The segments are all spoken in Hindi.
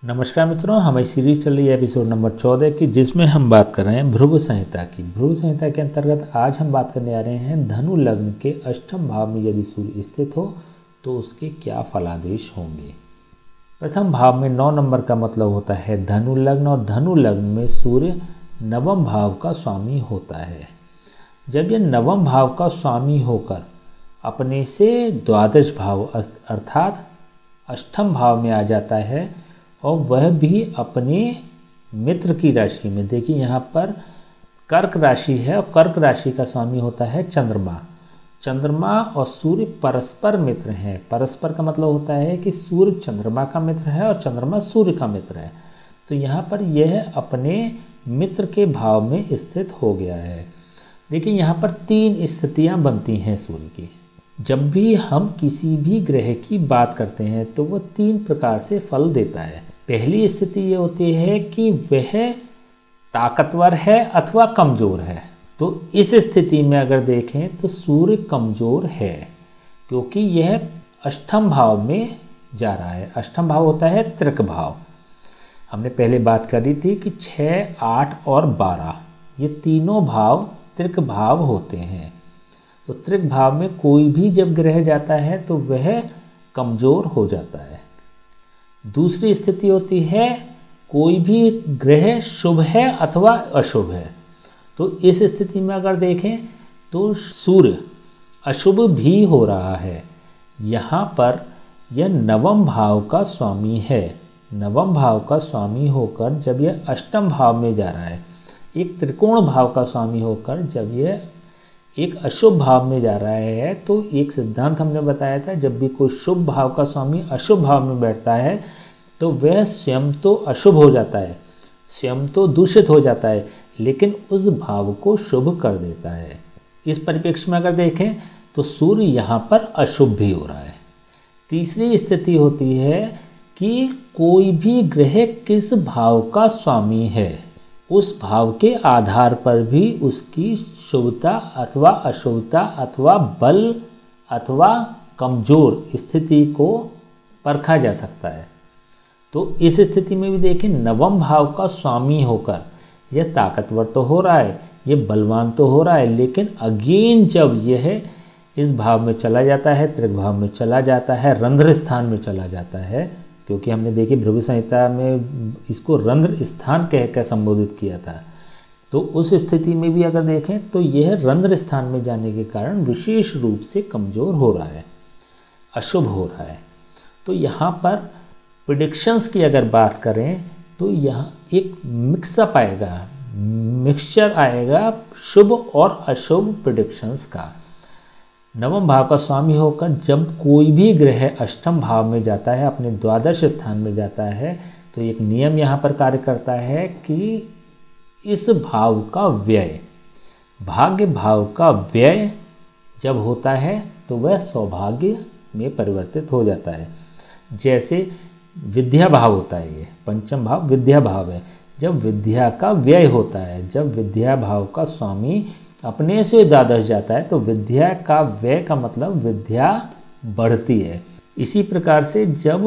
नमस्कार मित्रों, हमारी सीरीज चल रही है एपिसोड नंबर 14 की, जिसमें हम बात कर रहे हैं भृगु संहिता की। भृगु संहिता के अंतर्गत आज हम बात करने आ रहे हैं धनु लग्न के अष्टम भाव में यदि सूर्य स्थित हो तो उसके क्या फलादेश होंगे। प्रथम भाव में 9 नंबर का मतलब होता है धनु लग्न, और धनु लग्न में सूर्य नवम भाव का स्वामी होता है। जब यह नवम भाव का स्वामी होकर अपने से द्वादश भाव अर्थात अष्टम भाव में आ जाता है, और वह भी अपने मित्र की राशि में। देखिए यहाँ पर कर्क राशि है, और कर्क राशि का स्वामी होता है चंद्रमा। चंद्रमा और सूर्य परस्पर मित्र हैं। परस्पर का मतलब होता है कि सूर्य चंद्रमा का मित्र है और चंद्रमा सूर्य का मित्र है। तो यहाँ पर यह अपने मित्र के भाव में स्थित हो गया है। देखिए यहाँ पर 3 स्थितियाँ बनती हैं सूर्य की। जब भी हम किसी भी ग्रह की बात करते हैं तो वह 3 प्रकार से फल देता है। पहली स्थिति ये होती है कि वह ताकतवर है अथवा कमज़ोर है। तो इस स्थिति में अगर देखें तो सूर्य कमज़ोर है, क्योंकि यह अष्टम भाव में जा रहा है। अष्टम भाव होता है त्रिक भाव। हमने पहले बात करी थी कि 6, 8 और 12 ये तीनों भाव त्रिक भाव होते हैं। तो त्रिक भाव में कोई भी जब ग्रह जाता है तो वह कमज़ोर हो जाता है। दूसरी स्थिति होती है कोई भी ग्रह शुभ है अथवा अशुभ है। तो इस स्थिति में अगर देखें तो सूर्य अशुभ भी हो रहा है। यहाँ पर यह नवम भाव का स्वामी है। नवम भाव का स्वामी होकर जब यह अष्टम भाव में जा रहा है, एक त्रिकोण भाव का स्वामी होकर जब यह एक अशुभ भाव में जा रहा है, तो एक सिद्धांत हमने बताया था, जब भी कोई शुभ भाव का स्वामी अशुभ भाव में बैठता है तो वह स्वयं तो अशुभ हो जाता है, स्वयं तो दूषित हो जाता है, लेकिन उस भाव को शुभ कर देता है। इस परिप्रेक्ष्य में अगर देखें तो सूर्य यहाँ पर अशुभ भी हो रहा है। तीसरी स्थिति होती है कि कोई भी ग्रह किस भाव का स्वामी है, उस भाव के आधार पर भी उसकी शुभता अथवा अशुभता अथवा बल अथवा कमज़ोर स्थिति को परखा जा सकता है। तो इस स्थिति में भी देखें, नवम भाव का स्वामी होकर यह ताकतवर तो हो रहा है, यह बलवान तो हो रहा है, लेकिन अगेन जब यह इस भाव में चला जाता है, त्रिक भाव में चला जाता है, रंध्र स्थान में चला जाता है, क्योंकि हमने देखी भृगु संहिता में इसको रंध्र स्थान कहकर संबोधित किया था। तो उस स्थिति में भी अगर देखें तो यह रंध्र स्थान में जाने के कारण विशेष रूप से कमज़ोर हो रहा है, अशुभ हो रहा है। तो यहाँ पर प्रेडिक्शंस की अगर बात करें तो यहाँ एक मिक्सअप आएगा, मिक्सचर आएगा शुभ और अशुभ प्रेडिक्शंस का। नवम भाव का स्वामी होकर जब कोई भी ग्रह अष्टम भाव में जाता है, अपने द्वादश स्थान में जाता है, तो एक नियम यहाँ पर कार्य करता है कि इस भाव का व्यय, भाग्य भाव का व्यय जब होता है तो वह सौभाग्य में परिवर्तित हो जाता है। जैसे विद्या भाव होता है, ये पंचम भाव विद्या भाव है। जब विद्या का व्यय होता है, जब विद्या भाव का स्वामी अपने से द्वादश जाता है, तो विद्या का व्यय का मतलब विद्या बढ़ती है। इसी प्रकार से जब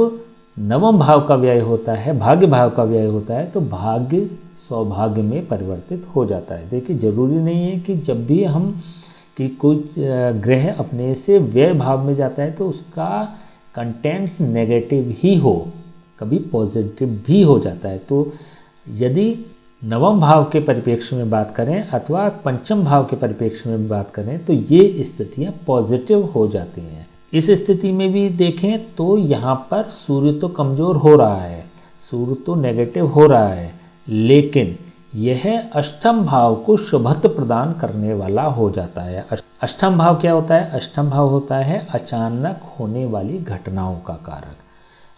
नवम भाव का व्यय होता है, भाग्य भाव का व्यय होता है, तो भाग्य सौभाग्य में परिवर्तित हो जाता है। देखिए, जरूरी नहीं है कि जब भी हम कि कोई ग्रह अपने से व्यय भाव में जाता है तो उसका कंटेंट्स नेगेटिव ही हो, कभी पॉजिटिव भी हो जाता है। तो यदि नवम भाव के परिप्रेक्ष्य में बात करें अथवा पंचम भाव के परिप्रेक्ष्य में बात करें तो ये स्थितियाँ पॉजिटिव हो जाती हैं। इस स्थिति में भी देखें तो यहाँ पर सूर्य तो कमज़ोर हो रहा है, सूर्य तो नेगेटिव हो रहा है, लेकिन यह अष्टम भाव को शुभत्व प्रदान करने वाला हो जाता है। अष्टम भाव क्या होता है? अष्टम भाव होता है अचानक होने वाली घटनाओं का कारक,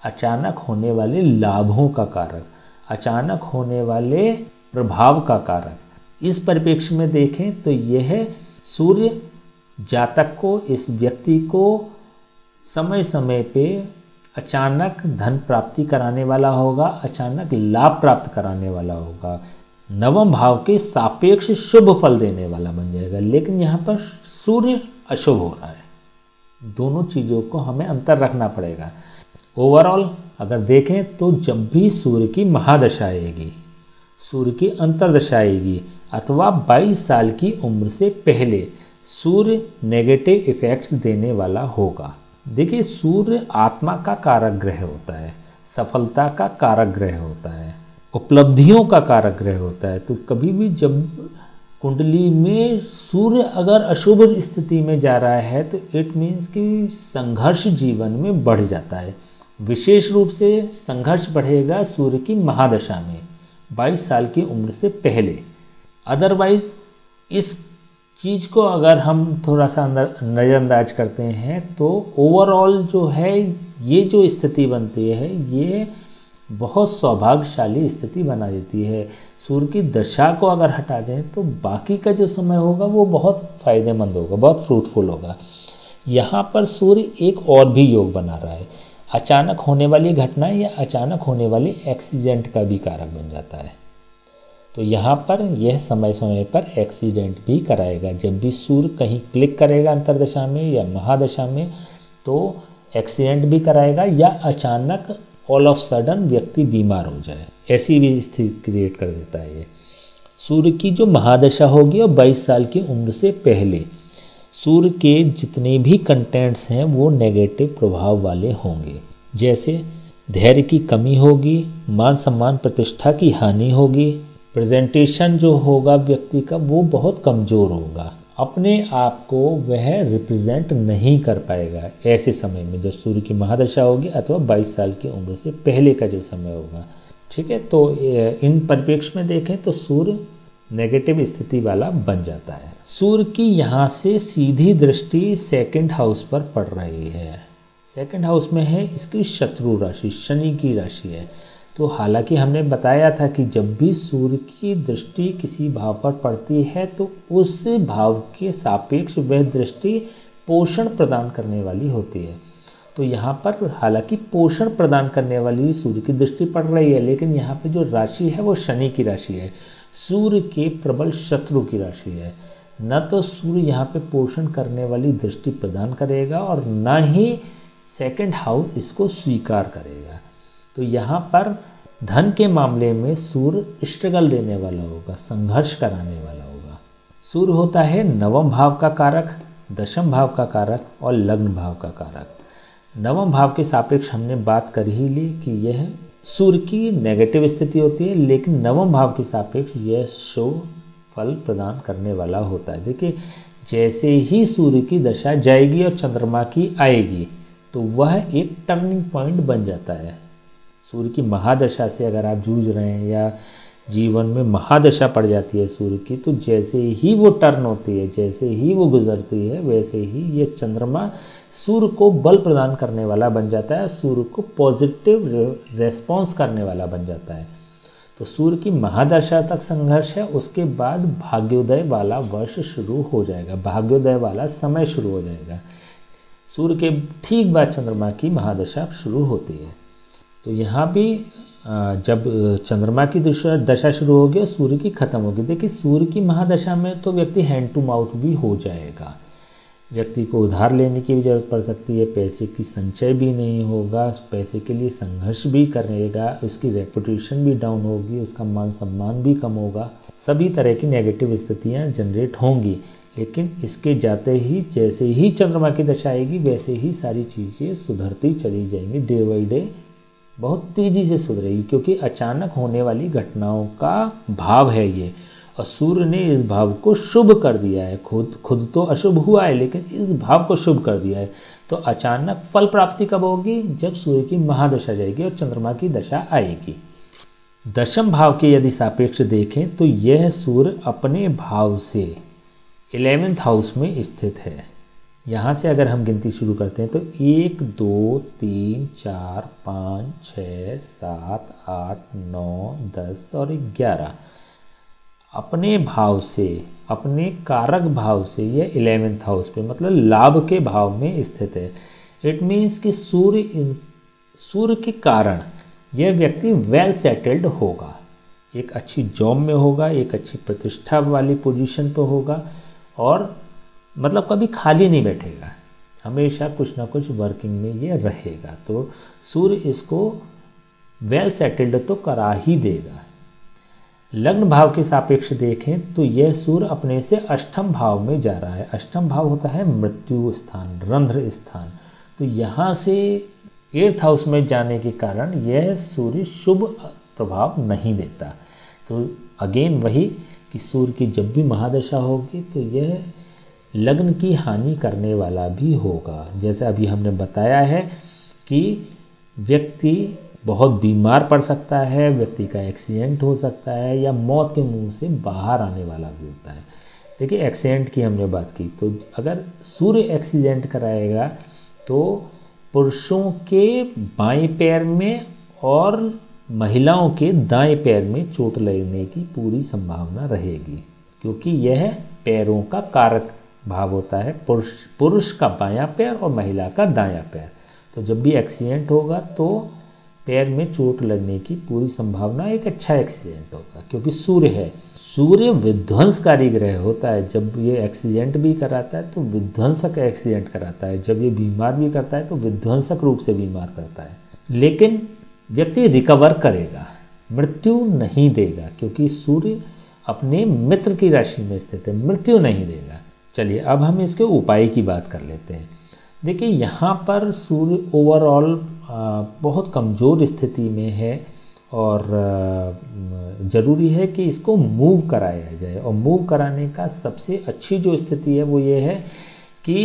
अचानक होने वाले लाभों का कारक, अचानक होने वाले प्रभाव का कारक। इस परिप्रेक्ष्य में देखें तो यह सूर्य जातक को, इस व्यक्ति को समय समय पे अचानक धन प्राप्ति कराने वाला होगा, अचानक लाभ प्राप्त कराने वाला होगा, नवम भाव के सापेक्ष शुभ फल देने वाला बन जाएगा। लेकिन यहाँ पर सूर्य अशुभ हो रहा है। दोनों चीज़ों को हमें अंतर रखना पड़ेगा। ओवरऑल अगर देखें तो जब भी सूर्य की महादशा आएगी, सूर्य की अंतर्दशा आएगी अथवा 22 साल की उम्र से पहले सूर्य नेगेटिव इफेक्ट्स देने वाला होगा। देखिए, सूर्य आत्मा का कारक ग्रह होता है, सफलता का कारक ग्रह होता है, उपलब्धियों का कारक ग्रह होता है। तो कभी भी जब कुंडली में सूर्य अगर अशुभ स्थिति में जा रहा है तो इट मीन्स कि संघर्ष जीवन में बढ़ जाता है। विशेष रूप से संघर्ष बढ़ेगा सूर्य की महादशा में 22 साल की उम्र से पहले। अदरवाइज इस चीज़ को अगर हम थोड़ा सा नज़रअंदाज करते हैं तो ओवरऑल जो है ये जो स्थिति बनती है ये बहुत सौभाग्यशाली स्थिति बना देती है। सूर्य की दशा को अगर हटा दें तो बाकी का जो समय होगा वो बहुत फायदेमंद होगा, बहुत फ्रूटफुल होगा। यहाँ पर सूर्य एक और भी योग बना रहा है, अचानक होने वाली घटना या अचानक होने वाले एक्सीडेंट का भी कारक बन जाता है। तो यहाँ पर यह समय समय पर एक्सीडेंट भी कराएगा। जब भी सूर्य कहीं क्लिक करेगा अंतर्दशा में या महादशा में तो एक्सीडेंट भी कराएगा या अचानक ऑल ऑफ सडन व्यक्ति बीमार हो जाए, ऐसी भी स्थिति क्रिएट कर देता है ये। सूर्य की जो महादशा होगी और 22 साल की उम्र से पहले सूर्य के जितने भी कंटेंट्स हैं वो नेगेटिव प्रभाव वाले होंगे। जैसे धैर्य की कमी होगी, मान सम्मान प्रतिष्ठा की हानि होगी, प्रेजेंटेशन जो होगा व्यक्ति का वो बहुत कमज़ोर होगा, अपने आप को वह रिप्रेजेंट नहीं कर पाएगा ऐसे समय में जब सूर्य की महादशा होगी अथवा 22 साल की उम्र से पहले का जो समय होगा। ठीक है, तो इन परिप्रेक्ष्य में देखें तो सूर्य नेगेटिव स्थिति वाला बन जाता है। सूर्य की यहाँ से सीधी दृष्टि सेकंड हाउस पर पड़ रही है। सेकंड हाउस में है इसकी शत्रु राशि, शनि की राशि है। तो हालांकि हमने बताया था कि जब भी सूर्य की दृष्टि किसी भाव पर पड़ती है तो उस भाव के सापेक्ष वह दृष्टि पोषण प्रदान करने वाली होती है। तो यहाँ पर हालांकि पोषण प्रदान करने वाली सूर्य की दृष्टि पड़ रही है, लेकिन यहाँ पे जो राशि है वो शनि की राशि है, सूर्य के प्रबल शत्रु की राशि है। न तो सूर्य यहाँ पे पोषण करने वाली दृष्टि प्रदान करेगा और न ही सेकंड हाउस इसको स्वीकार करेगा। तो यहाँ पर धन के मामले में सूर्य स्ट्रगल देने वाला होगा, संघर्ष कराने वाला होगा। सूर्य होता है नवम भाव का कारक, दशम भाव का कारक और लग्न भाव का कारक। नवम भाव के सापेक्ष हमने बात कर ही ली कि यह सूर्य की नेगेटिव स्थिति होती है, लेकिन नवम भाव के सापेक्ष यह शुभ फल प्रदान करने वाला होता है। देखिए, जैसे ही सूर्य की दशा जाएगी और चंद्रमा की आएगी तो वह एक टर्निंग पॉइंट बन जाता है। सूर्य की महादशा से अगर आप जूझ रहे हैं या जीवन में महादशा पड़ जाती है सूर्य की, तो जैसे ही वो टर्न होती है, जैसे ही वो गुजरती है, वैसे ही ये चंद्रमा सूर्य को बल प्रदान करने वाला बन जाता है, सूर्य को पॉजिटिव रेस्पॉन्स करने वाला बन जाता है। तो सूर्य की महादशा तक संघर्ष है, उसके बाद भाग्योदय वाला वर्ष शुरू हो जाएगा, भाग्योदय वाला समय शुरू हो जाएगा। सूर्य के ठीक बाद चंद्रमा की महादशा शुरू होती है। तो यहाँ भी जब चंद्रमा की दशा शुरू होगी और सूर्य की खत्म होगी, देखिए सूर्य की महादशा में तो व्यक्ति हैंड टू माउथ भी हो जाएगा, व्यक्ति को उधार लेने की भी जरूरत पड़ सकती है, पैसे की संचय भी नहीं होगा, पैसे के लिए संघर्ष भी करेगा, उसकी रेपुटेशन भी डाउन होगी, उसका मान सम्मान भी कम होगा, सभी तरह की नेगेटिव स्थितियाँ जनरेट होंगी। लेकिन इसके जाते ही जैसे ही चंद्रमा की दशा आएगी वैसे ही सारी चीज़ें सुधरती चली जाएंगी, डे बाई डे बहुत तेज़ी से सुधरेगी, क्योंकि अचानक होने वाली घटनाओं का भाव है ये, और सूर्य ने इस भाव को शुभ कर दिया है। खुद तो अशुभ हुआ है, लेकिन इस भाव को शुभ कर दिया है। तो अचानक फल प्राप्ति कब होगी? जब सूर्य की महादशा जाएगी और चंद्रमा की दशा आएगी। दशम भाव के यदि सापेक्ष देखें तो यह सूर्य अपने भाव से 11th हाउस में स्थित है। यहाँ से अगर हम गिनती शुरू करते हैं तो 1 2 3 4 5 6 7 8 9 10 और 11 अपने भाव से, अपने कारक भाव से यह 11th हाउस पे मतलब लाभ के भाव में स्थित है। इट मीन्स कि सूर्य के कारण यह व्यक्ति वेल सेटल्ड होगा, एक अच्छी जॉब में होगा, एक अच्छी प्रतिष्ठा वाली पोजीशन पे होगा, और मतलब कभी खाली नहीं बैठेगा, हमेशा कुछ ना कुछ वर्किंग में ये रहेगा। तो सूर्य इसको वेल सेटल्ड तो करा ही देगा। लग्न भाव के सापेक्ष देखें तो यह सूर्य अपने से अष्टम भाव में जा रहा है। अष्टम भाव होता है मृत्यु स्थान, रंध्र स्थान। तो यहाँ से 8th हाउस में जाने के कारण यह सूर्य शुभ प्रभाव नहीं देता। तो अगेन वही कि सूर्य की जब भी महादशा होगी तो यह लग्न की हानि करने वाला भी होगा। जैसे अभी हमने बताया है कि व्यक्ति बहुत बीमार पड़ सकता है, व्यक्ति का एक्सीडेंट हो सकता है या मौत के मुंह से बाहर आने वाला भी होता है। देखिए एक्सीडेंट की हमने बात की, तो अगर सूर्य एक्सीडेंट कराएगा तो पुरुषों के बाएं पैर में और महिलाओं के दाएं पैर में चोट लगने की पूरी संभावना रहेगी, क्योंकि यह पैरों का कारक भाव होता है। पुरुष का बायां पैर और महिला का दायां पैर। तो जब भी एक्सीडेंट होगा तो पैर में चोट लगने की पूरी संभावना, एक अच्छा एक्सीडेंट होगा क्योंकि सूर्य है। सूर्य विध्वंसकारी ग्रह होता है। जब ये एक्सीडेंट भी कराता है तो विध्वंसक एक्सीडेंट कराता है, जब ये बीमार भी करता है तो विध्वंसक रूप से बीमार करता है। लेकिन व्यक्ति रिकवर करेगा, मृत्यु नहीं देगा, क्योंकि सूर्य अपने मित्र की राशि में स्थित है, मृत्यु नहीं देगा। चलिए अब हम इसके उपाय की बात कर लेते हैं। देखिए यहाँ पर सूर्य ओवरऑल बहुत कमज़ोर स्थिति में है और ज़रूरी है कि इसको मूव कराया जाए। और मूव कराने का सबसे अच्छी जो स्थिति है वो ये है कि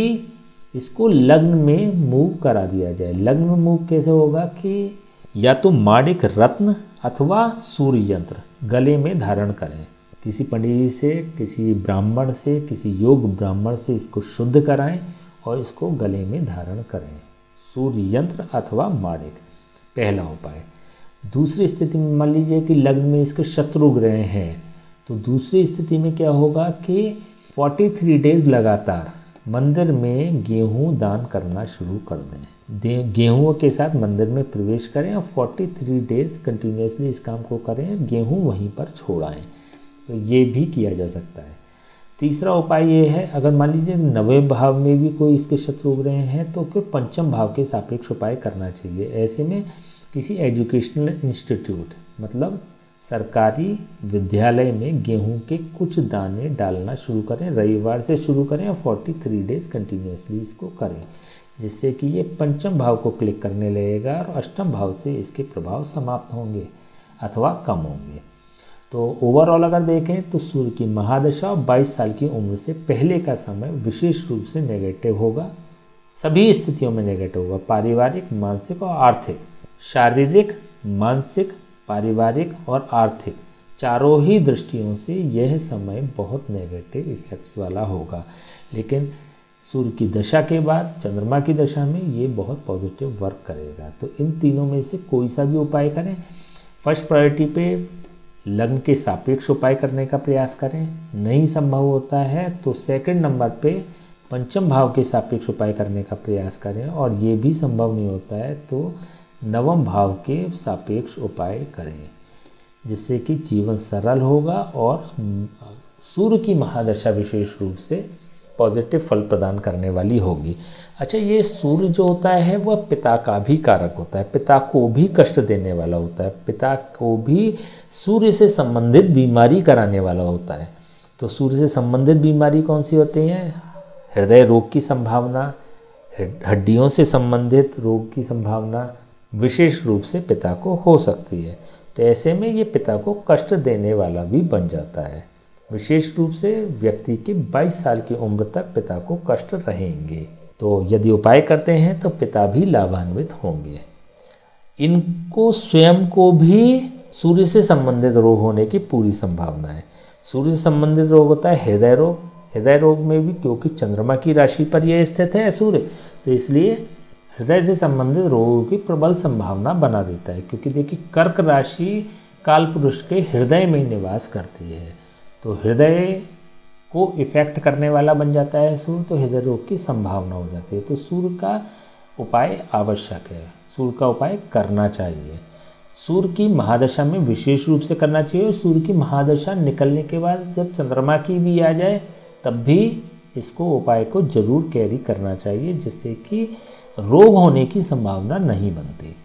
इसको लग्न में मूव करा दिया जाए। लग्न में मूव कैसे होगा कि या तो माणिक रत्न अथवा सूर्य यंत्र गले में धारण करें। किसी पंडित से, किसी ब्राह्मण से, किसी योग ब्राह्मण से इसको शुद्ध कराएं और इसको गले में धारण करें, सूर्य यंत्र अथवा माणिक, पहला उपाय। दूसरी स्थिति में मान लीजिए कि लग्न में इसके शत्रु ग्रह हैं, तो दूसरी स्थिति में क्या होगा कि 43 डेज लगातार मंदिर में गेहूं दान करना शुरू कर दें। गेहूं के साथ मंदिर में प्रवेश करें और 43 डेज कंटिन्यूसली इस काम को करें, गेहूं वहीं पर छोड़ाएं। तो ये भी किया जा सकता है। तीसरा उपाय ये है, अगर मान लीजिए 9वें भाव में भी कोई इसके शत्रु ग्रह हैं तो फिर पंचम भाव के सापेक्ष उपाय करना चाहिए। ऐसे में किसी एजुकेशनल इंस्टीट्यूट मतलब सरकारी विद्यालय में गेहूं के कुछ दाने डालना शुरू करें, रविवार से शुरू करें और 43 डेज कंटिन्यूसली इसको करें, जिससे कि ये पंचम भाव को क्लिक करने लगेगा और अष्टम भाव से इसके प्रभाव समाप्त होंगे अथवा कम होंगे। तो ओवरऑल अगर देखें तो सूर्य की महादशा 22 साल की उम्र से पहले का समय विशेष रूप से नेगेटिव होगा, सभी स्थितियों में नेगेटिव होगा, पारिवारिक, मानसिक और आर्थिक। शारीरिक, मानसिक, पारिवारिक और आर्थिक चारों ही दृष्टियों से यह समय बहुत नेगेटिव इफेक्ट्स वाला होगा। लेकिन सूर्य की दशा के बाद चंद्रमा की दशा में ये बहुत पॉजिटिव वर्क करेगा। तो इन तीनों में से कोई सा भी उपाय करें। फर्स्ट प्रायोरिटी पे लग्न के सापेक्ष उपाय करने का प्रयास करें, नहीं संभव होता है तो सेकंड नंबर पे पंचम भाव के सापेक्ष उपाय करने का प्रयास करें, और ये भी संभव नहीं होता है तो 9वें भाव के सापेक्ष उपाय करें, जिससे कि जीवन सरल होगा और सूर्य की महादशा विशेष रूप से पॉजिटिव फल प्रदान करने वाली होगी। अच्छा, ये सूर्य जो होता है वह पिता का भी कारक होता है, पिता को भी कष्ट देने वाला होता है, पिता को भी सूर्य से संबंधित बीमारी कराने वाला होता है। तो सूर्य से संबंधित बीमारी कौन सी होती हैं? हृदय रोग की संभावना, हड्डियों से संबंधित रोग की संभावना विशेष रूप से पिता को हो सकती है। तो ऐसे में ये पिता को कष्ट देने वाला भी बन जाता है। विशेष रूप से व्यक्ति के 22 साल की उम्र तक पिता को कष्ट रहेंगे। तो यदि उपाय करते हैं तो पिता भी लाभान्वित होंगे। इनको स्वयं को भी सूर्य से संबंधित रोग होने की पूरी संभावना है। सूर्य से संबंधित रोग होता है हृदय रोग। हृदय रोग में भी क्योंकि चंद्रमा की राशि पर यह स्थित है सूर्य, तो इसलिए हृदय से संबंधित रोगों की प्रबल संभावना बना देता है। क्योंकि देखिए कर्क राशि कालपुरुष के हृदय में निवास करती है, तो हृदय को इफेक्ट करने वाला बन जाता है सूर्य, तो हृदय रोग की संभावना हो जाती है। तो सूर्य का उपाय आवश्यक है, सूर्य का उपाय करना चाहिए। सूर्य की महादशा में विशेष रूप से करना चाहिए, और सूर्य की महादशा निकलने के बाद जब चंद्रमा की भी आ जाए तब भी इसको उपाय को जरूर कैरी करना चाहिए, जिससे कि रोग होने की संभावना नहीं बनती।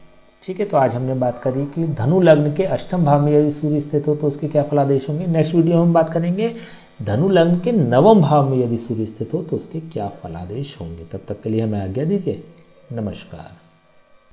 ठीक है, तो आज हमने बात करी कि धनु लग्न के अष्टम भाव में यदि सूर्य स्थित हो तो उसके क्या फलादेश होंगे। नेक्स्ट वीडियो में हम बात करेंगे धनु लग्न के नवम भाव में यदि सूर्य स्थित हो तो उसके क्या फलादेश होंगे। तब तक के लिए हमें आज्ञा दीजिए। नमस्कार।